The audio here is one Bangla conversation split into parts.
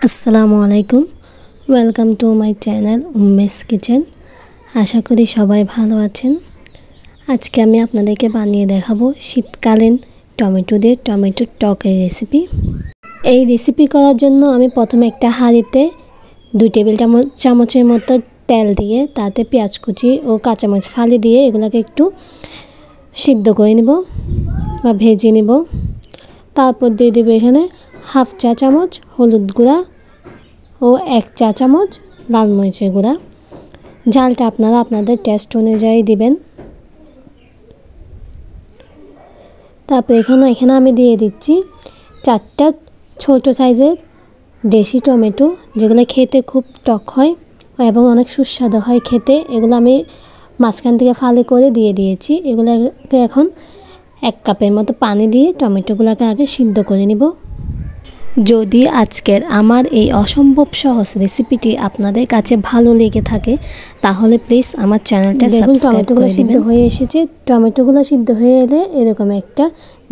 আসসালামু আলাইকুম, ওয়েলকাম টু মাই চ্যানেল উম্মেস কিচেন। আশা করি সবাই ভালো আছেন। আজকে আমি আপনাদেরকে বানিয়ে দেখাবো শীতকালীন টমেটো দিয়ে টমেটোর টকের রেসিপি। এই রেসিপি করার জন্য আমি প্রথমে একটা হাঁড়িতে 2 টেবিল চামচের মতো তেল দিয়ে তাতে পেঁয়াজ কুচি ও কাঁচামরিচ ফালি দিয়ে এগুলোকে একটু সিদ্ধ করে নেব বা ভেজে নেব। তারপর দিয়ে দেব এখানে হাফ চা চামচ হলুদ গুঁড়া ও 1 চা চামচ লাল মরিচের গুঁড়া। ঝালটা আপনারা আপনাদের টেস্ট অনুযায়ী দিবেন। তারপর এখানে আমি দিয়ে দিচ্ছি 4টা ছোট সাইজের দেশি টমেটো, যেগুলো খেতে খুব টক হয় এবং অনেক সুস্বাদু হয় খেতে। এগুলো আমি মাঝখান থেকে ফালি করে দিয়ে দিয়েছি। এগুলোকে এখন 1 কাপের মতো পানি দিয়ে টমেটোগুলোকে আগে সিদ্ধ করে নিব। যদি আজকের আমার এই অসম্ভব সহজ রেসিপিটি আপনাদের কাছে ভালো লেগে থাকে তাহলে প্লিজ আমার চ্যানেলটা সাবস্ক্রাইব করে দিবেন। সিদ্ধ হয়ে এসেছে। টমেটোগুলো সিদ্ধ হয়ে এলে এরকম একটা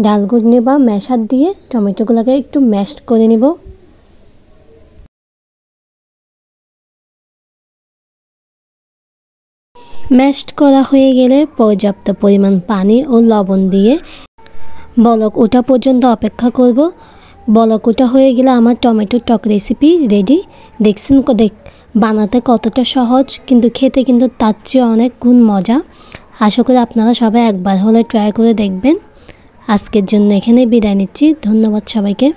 ডাল ঘুটনি বা ম্যাশার দিয়ে টমেটোগুলোকে একটু ম্যাশ করে নিব। ম্যাশ করা হয়ে গেলে পর্যাপ্ত পরিমাণ পানি ও লবণ দিয়ে বলক ওঠা পর্যন্ত অপেক্ষা করব। বলক ওঠা হয়ে গেলে আমার টমেটোর টক রেসিপি রেডি। দেখছেন বানাতে কতটা সহজ, কিন্তু খেতে কিন্তু তার চেয়ে অনেক গুণ মজা। আশা করি আপনারা সবাই একবার হলে ট্রাই করে দেখবেন। আজকের জন্য এখানে বিদায় নিচ্ছি। ধন্যবাদ সবাইকে।